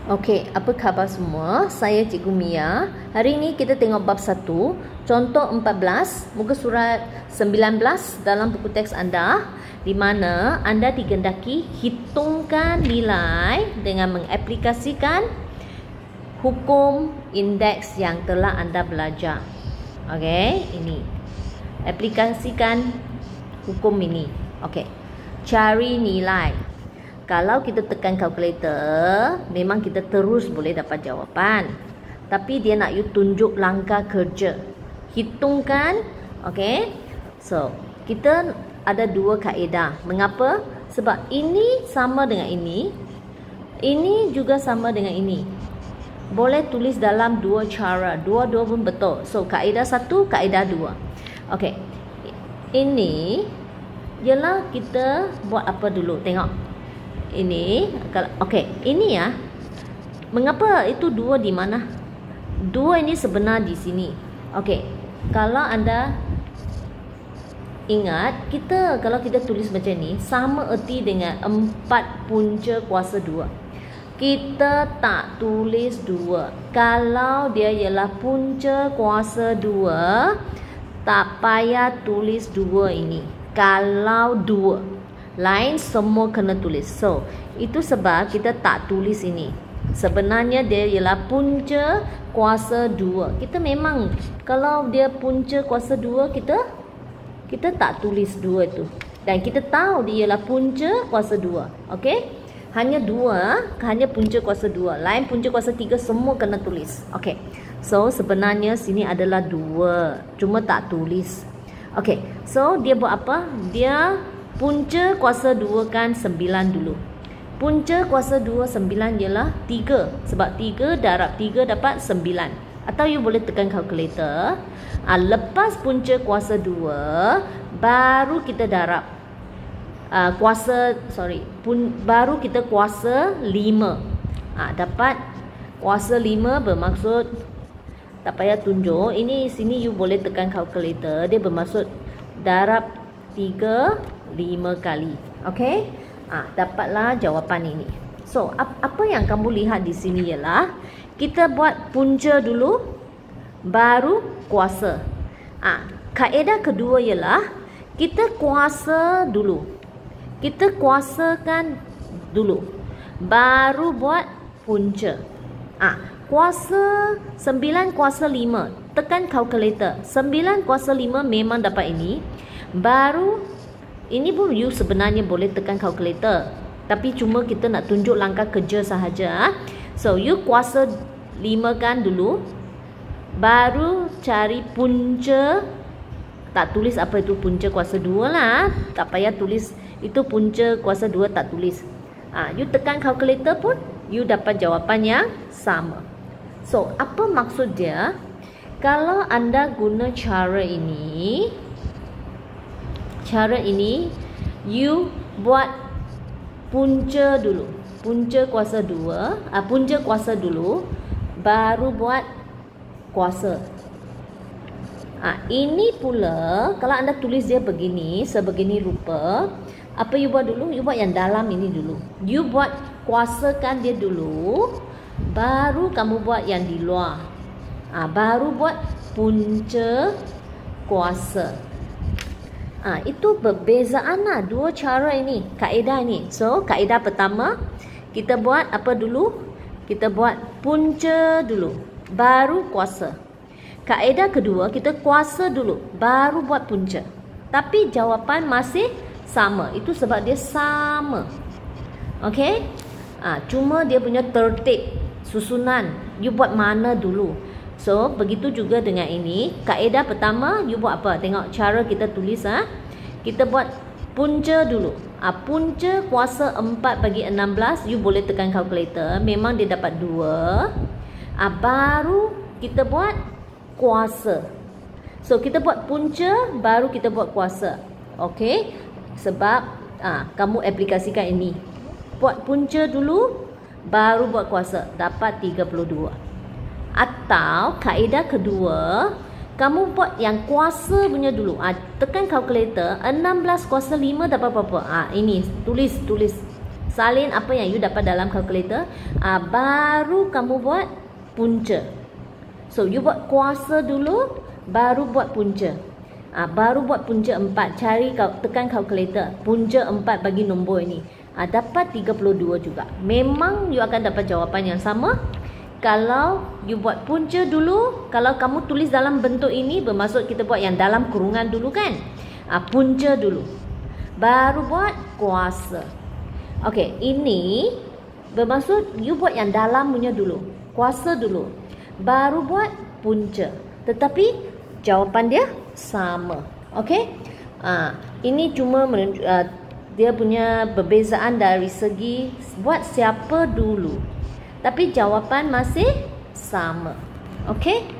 Okey, apa khabar semua? Saya Cikgu Mia. Hari ini kita tengok bab 1, contoh 14, muka surat 19 dalam buku teks anda, di mana anda digendaki hitungkan nilai dengan mengaplikasikan hukum indeks yang telah anda belajar. Okey, ini. Aplikasikan hukum ini. Okey. Cari nilai. Kalau kita tekan kalkulator, memang kita terus boleh dapat jawapan. Tapi dia nak you tunjuk langkah kerja. Hitungkan, okey? So, kita ada dua kaedah. Mengapa? Sebab ini sama dengan ini. Ini juga sama dengan ini. Boleh tulis dalam dua cara. Dua-dua pun betul. So, kaedah satu, kaedah dua. Okey. Ini ialah kita buat apa dulu? Tengok. Ini kalau okey, ini ya. Mengapa itu dua di mana? Dua ini sebenar di sini. Okey. Kalau anda ingat, kalau kita tulis macam ni sama erti dengan 4 punca kuasa 2. Kita tak tulis 2. Kalau dia ialah punca kuasa 2, tak payah tulis 2 ini. Kalau 2 lain semua kena tulis. So, itu sebab kita tak tulis ini. Sebenarnya dia ialah punca kuasa 2. Kita memang kalau dia punca kuasa 2, kita tak tulis 2 itu. Dan kita tahu dia ialah punca kuasa 2. Okey? Hanya 2, hanya punca kuasa 2. Lain punca kuasa 3 semua kena tulis. Okey. So, sebenarnya sini adalah 2. Cuma tak tulis. Okey. So, dia buat apa? Dia punca kuasa 2 kan 9 dulu. Punca kuasa 2 9 ialah 3. Sebab 3 darab 3 dapat 9. Atau you boleh tekan kalkulator. Lepas punca kuasa 2, baru kita darab baru kita kuasa 5. Dapat kuasa 5 bermaksud, tak payah tunjuk. Ini sini you boleh tekan kalkulator. Dia bermaksud darab 3 5 kali. Okey? Dapatlah jawapan ini. So, apa yang kamu lihat di sini ialah kita buat punca dulu baru kuasa. Kaedah kedua ialah kita kuasa dulu. Kita kuasakan dulu. Baru buat punca. Kuasa 9 kuasa 5. Tekan kalkulator. 9 kuasa 5 memang dapat ini. Baru ini pun you sebenarnya boleh tekan kalkulator. Tapi cuma kita nak tunjuk langkah kerja sahaja. So, you kuasa 5 kan dulu. Baru cari punca. Tak tulis apa itu punca kuasa 2 lah. Tak payah tulis itu punca kuasa 2, tak tulis. You tekan kalkulator pun you dapat jawapan yang sama. So, apa maksud dia? Kalau anda guna cara ini, you buat punca dulu. Punca kuasa 2, punca kuasa dulu, baru buat kuasa. Ini pula kalau anda tulis dia begini, sebegini rupa, apa you buat dulu? You buat yang dalam ini dulu. You buat kuasakan dia dulu, baru kamu buat yang di luar. Baru buat punca kuasa. Itu perbezaan lah dua cara ini, kaedah ini. So, kaedah pertama, kita buat apa dulu? Kita buat punca dulu, baru kuasa. Kaedah kedua, kita kuasa dulu, baru buat punca. Tapi jawapan masih sama. Itu sebab dia sama. Okey? Cuma dia punya tertib, susunan. You buat mana dulu. So, begitu juga dengan ini. Kaedah pertama, you buat apa? Tengok cara kita tulis. Kita buat punca dulu. Punca kuasa 4 bagi 16, you boleh tekan kalkulator. Memang dia dapat 2. Baru kita buat kuasa. So, kita buat punca, baru kita buat kuasa. Okey? Sebab kamu aplikasikan ini. Buat punca dulu, baru buat kuasa. Dapat 32. Atau kaedah kedua, kamu buat yang kuasa punya dulu. Tekan kalkulator, 16 kuasa 5 dapat berapa? Ini tulis Salin apa yang you dapat dalam kalkulator, baru kamu buat punca. So you buat kuasa dulu, baru buat punca. Baru buat punca 4. Cari, tekan kalkulator, punca 4 bagi nombor ini. Dapat 32 juga. Memang you akan dapat jawapan yang sama. Kalau you buat punca dulu, kalau kamu tulis dalam bentuk ini, bermaksud kita buat yang dalam kurungan dulu kan. Punca dulu, baru buat kuasa. Okey, ini bermaksud you buat yang dalam punya dulu, kuasa dulu, baru buat punca. Tetapi jawapan dia sama. Okey, ini cuma dia punya perbezaan dari segi buat siapa dulu, tapi jawapan masih sama. Okey.